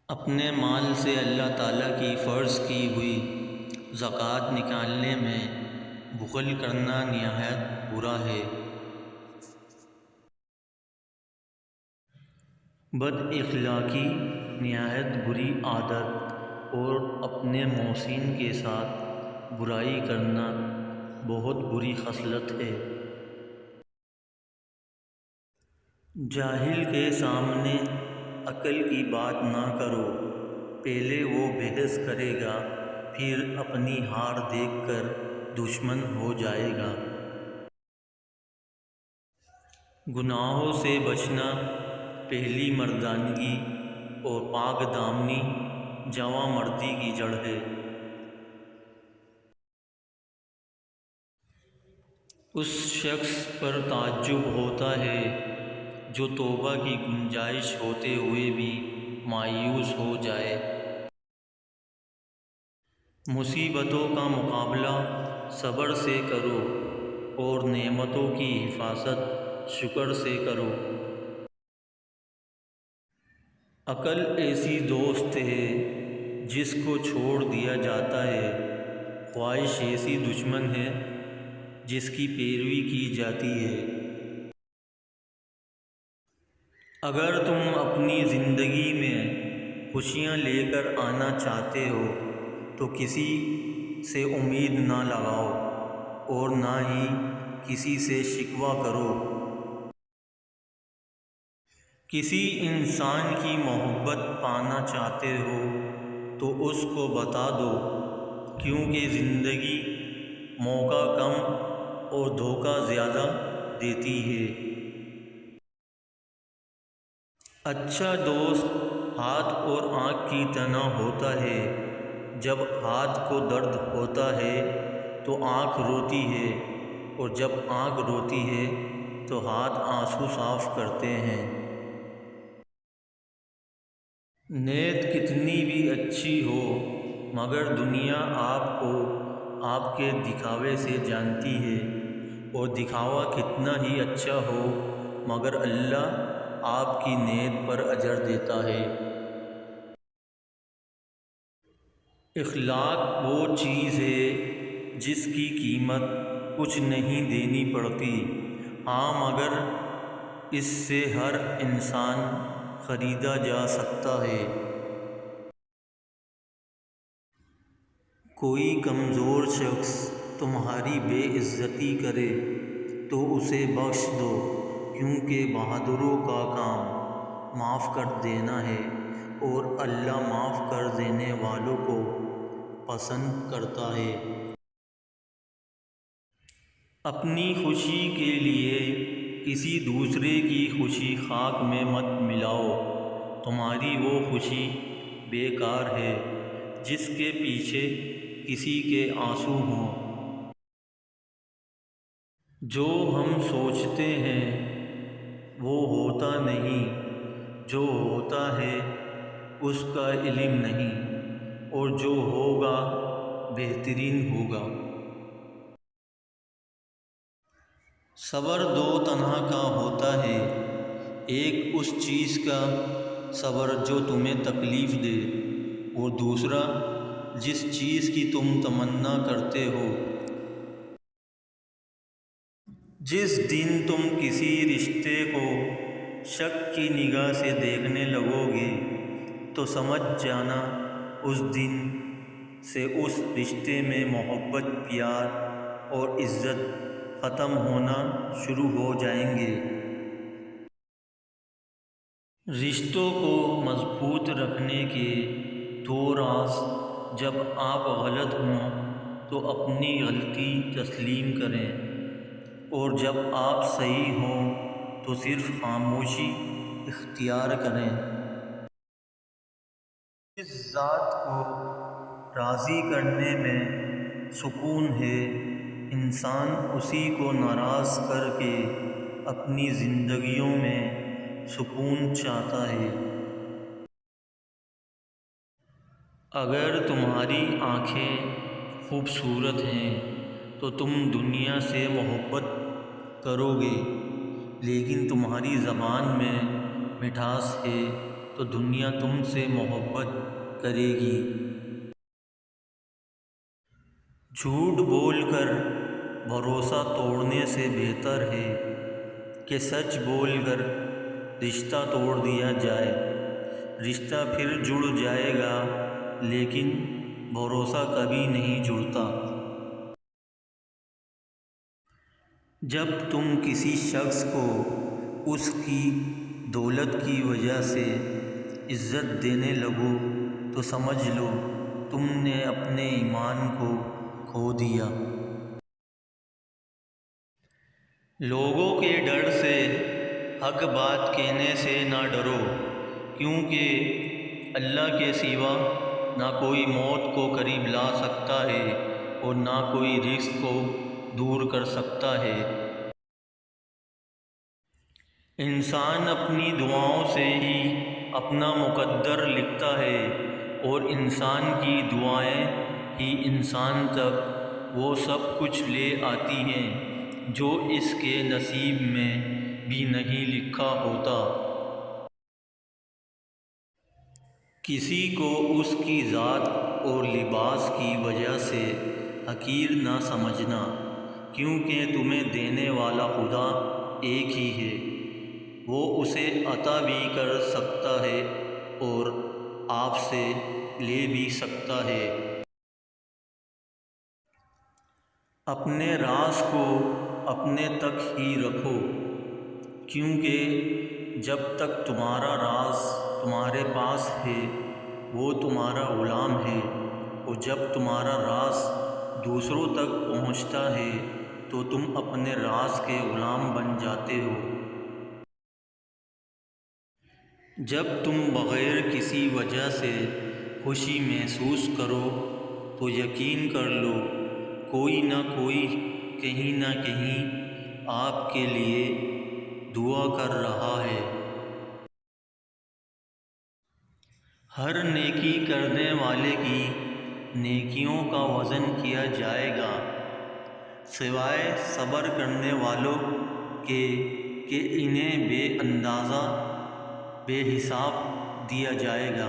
اپنے مال سے اللہ تعالیٰ کی فرض کی ہوئی زکوٰۃ نکالنے میں بخل کرنا نہایت برا ہے۔ بد اخلاقی نہایت بری عادت اور اپنے محسن کے ساتھ برائی کرنا بہت بری خصلت ہے۔ جاہل کے سامنے عقل کی بات نہ کرو، پہلے وہ بحث کرے گا، پھر اپنی ہار دیکھ کر دشمن ہو جائے گا۔ گناہوں سے بچنا پہلی مردانگی اور پاک دامنی جواں مردی کی جڑ ہے۔ اس شخص پر تعجب ہوتا ہے جو توبہ کی گنجائش ہوتے ہوئے بھی مایوس ہو جائے۔ مصیبتوں کا مقابلہ صبر سے کرو اور نعمتوں کی حفاظت شکر سے کرو۔ عقل ایسی دوست ہے جس کو چھوڑ دیا جاتا ہے، خواہش ایسی دشمن ہے جس کی پیروی کی جاتی ہے۔ اگر تم اپنی زندگی میں خوشیاں لے کر آنا چاہتے ہو تو کسی سے امید نہ لگاؤ اور نہ ہی کسی سے شکوہ کرو۔ کسی انسان کی محبت پانا چاہتے ہو تو اس کو بتا دو، کیونکہ زندگی موقع کم اور دھوکہ زیادہ دیتی ہے۔ اچھا دوست ہاتھ اور آنکھ کی طرح ہوتا ہے، جب ہاتھ کو درد ہوتا ہے تو آنکھ روتی ہے، اور جب آنکھ روتی ہے تو ہاتھ آنسو صاف کرتے ہیں۔ نیت کتنی بھی اچھی ہو مگر دنیا آپ کو آپ کے دکھاوے سے جانتی ہے، اور دکھاوا کتنا ہی اچھا ہو مگر اللہ آپ کی نیت پر اجر دیتا ہے۔ اخلاق وہ چیز ہے جس کی قیمت کچھ نہیں دینی پڑتی، ہاں مگر اس سے ہر انسان خریدا جا سکتا ہے۔ کوئی کمزور شخص تمہاری بے عزتی کرے تو اسے بخش دو، کیونکہ بہادروں کا کام معاف کر دینا ہے، اور اللہ معاف کر دینے والوں کو پسند کرتا ہے۔ اپنی خوشی کے لیے کسی دوسرے کی خوشی خاک میں مت ملاؤ، تمہاری وہ خوشی بیکار ہے جس کے پیچھے کسی کے آنسو ہوں۔ جو ہم سوچتے ہیں وہ ہوتا نہیں، جو ہوتا ہے اس کا علم نہیں، اور جو ہوگا بہترین ہوگا۔ صبر دو طرح کا ہوتا ہے، ایک اس چیز کا صبر جو تمہیں تکلیف دے، اور دوسرا جس چیز کی تم تمنا کرتے ہو۔ جس دن تم کسی رشتے کو شک کی نگاہ سے دیکھنے لگو گے تو سمجھ جانا اس دن سے اس رشتے میں محبت، پیار اور عزت ختم ہونا شروع ہو جائیں گے۔ رشتوں کو مضبوط رکھنے کے دو راز: جب آپ غلط ہوں تو اپنی غلطی تسلیم کریں، اور جب آپ صحیح ہوں تو صرف خاموشی اختیار کریں۔ جس ذات کو راضی کرنے میں سکون ہے، انسان اسی کو ناراض کر کے اپنی زندگیوں میں سکون چاہتا ہے۔ اگر تمہاری آنکھیں خوبصورت ہیں تو تم دنیا سے محبت کرو گے، لیکن تمہاری زبان میں مٹھاس ہے تو دنیا تم سے محبت کرے گی۔ جھوٹ بول کر بھروسہ توڑنے سے بہتر ہے کہ سچ بول کر رشتہ توڑ دیا جائے۔ رشتہ پھر جڑ جائے گا لیکن بھروسہ کبھی نہیں جڑتا۔ جب تم کسی شخص کو اس کی دولت کی وجہ سے عزت دینے لگو تو سمجھ لو تم نے اپنے ایمان کو کھو دیا۔ لوگوں کے ڈر سے حق بات کہنے سے نہ ڈرو، کیونکہ اللہ کے سوا نہ کوئی موت کو قریب لا سکتا ہے اور نہ کوئی رزق کو دور کر سکتا ہے۔ انسان اپنی دعاؤں سے ہی اپنا مقدر لکھتا ہے، اور انسان کی دعائیں ہی انسان تک وہ سب کچھ لے آتی ہیں جو اس کے نصیب میں بھی نہیں لکھا ہوتا۔ کسی کو اس کی ذات اور لباس کی وجہ سے حقیر نہ سمجھنا، کیونکہ تمہیں دینے والا خدا ایک ہی ہے، وہ اسے عطا بھی کر سکتا ہے اور آپ سے لے بھی سکتا ہے۔ اپنے راز کو اپنے تک ہی رکھو، کیونکہ جب تک تمہارا راز تمہارے پاس ہے وہ تمہارا غلام ہے، اور جب تمہارا راز دوسروں تک پہنچتا ہے تو تم اپنے راز کے غلام بن جاتے ہو۔ جب تم بغیر کسی وجہ سے خوشی محسوس کرو تو یقین کر لو کوئی نہ کوئی کہیں نہ کہیں آپ کے لیے دعا کر رہا ہے۔ ہر نیکی کرنے والے کی نیکیوں کا وزن کیا جائے گا، سوائے صبر کرنے والوں کے کہ انہیں بے اندازہ بے حساب دیا جائے گا۔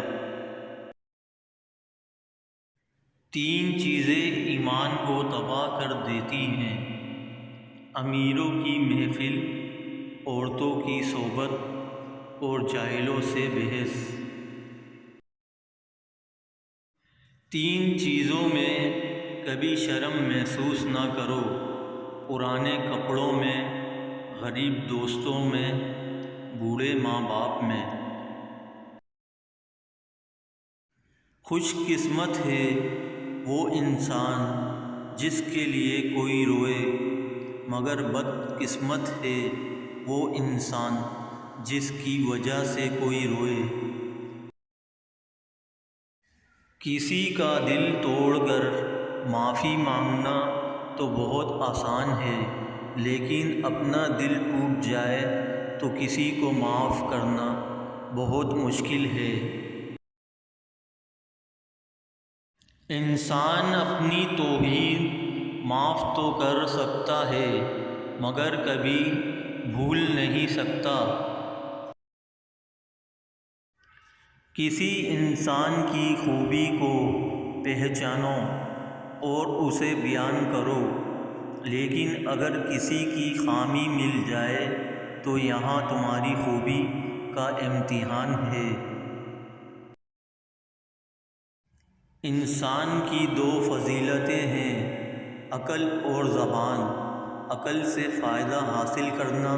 3 چیزیں ایمان کو تباہ کر دیتی ہیں: امیروں کی محفل، عورتوں کی صحبت اور جاہلوں سے بحث۔ 3 چیزوں میں کبھی شرم محسوس نہ کرو: پرانے کپڑوں میں، غریب دوستوں میں، بوڑھے ماں باپ میں۔ خوش قسمت ہے وہ انسان جس کے لیے کوئی روئے، مگر بد قسمت ہے وہ انسان جس کی وجہ سے کوئی روئے۔ کسی کا دل توڑ کر معافی مانگنا تو بہت آسان ہے، لیکن اپنا دل ٹوٹ جائے تو کسی کو معاف کرنا بہت مشکل ہے۔ انسان اپنی توہین معاف تو کر سکتا ہے مگر کبھی بھول نہیں سکتا۔ کسی انسان کی خوبی کو پہچانو اور اسے بیان کرو، لیکن اگر کسی کی خامی مل جائے تو یہاں تمہاری خوبی کا امتحان ہے۔ انسان کی 2 فضیلتیں ہیں: عقل اور زبان۔ عقل سے فائدہ حاصل کرنا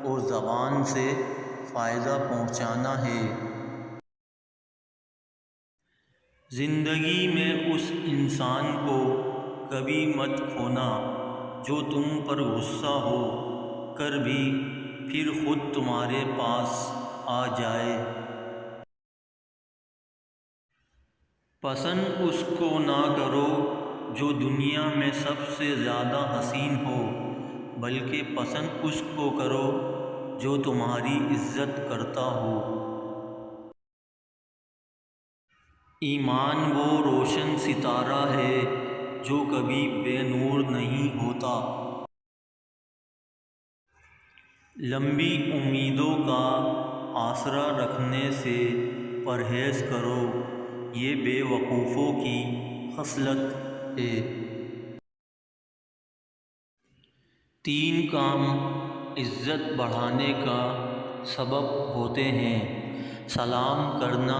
اور زبان سے فائدہ پہنچانا ہے۔ زندگی میں اس انسان کو کبھی مت کھونا جو تم پر غصہ ہو کر بھی پھر خود تمہارے پاس آ جائے۔ پسند اس کو نہ کرو جو دنیا میں سب سے زیادہ حسین ہو، بلکہ پسند اس کو کرو جو تمہاری عزت کرتا ہو۔ ایمان وہ روشن ستارہ ہے جو کبھی بے نور نہیں ہوتا۔ لمبی امیدوں کا آسرا رکھنے سے پرہیز کرو، یہ بے وقوفوں کی خصلت ہے۔ 3 کام عزت بڑھانے کا سبب ہوتے ہیں: سلام کرنا،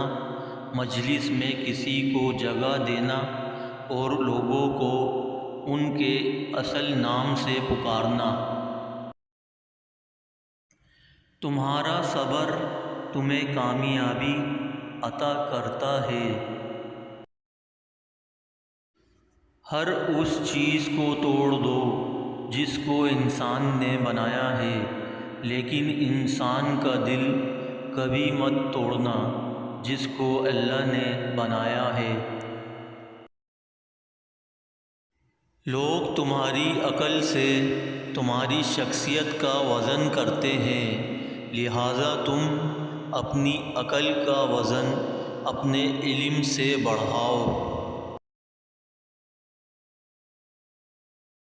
مجلس میں کسی کو جگہ دینا اور لوگوں کو ان کے اصل نام سے پکارنا۔ تمہارا صبر تمہیں کامیابی عطا کرتا ہے۔ ہر اس چیز کو توڑ دو جس کو انسان نے بنایا ہے، لیکن انسان کا دل کبھی مت توڑنا جس کو اللہ نے بنایا ہے۔ لوگ تمہاری عقل سے تمہاری شخصیت کا وزن کرتے ہیں، لہٰذا تم اپنی عقل کا وزن اپنے علم سے بڑھاؤ۔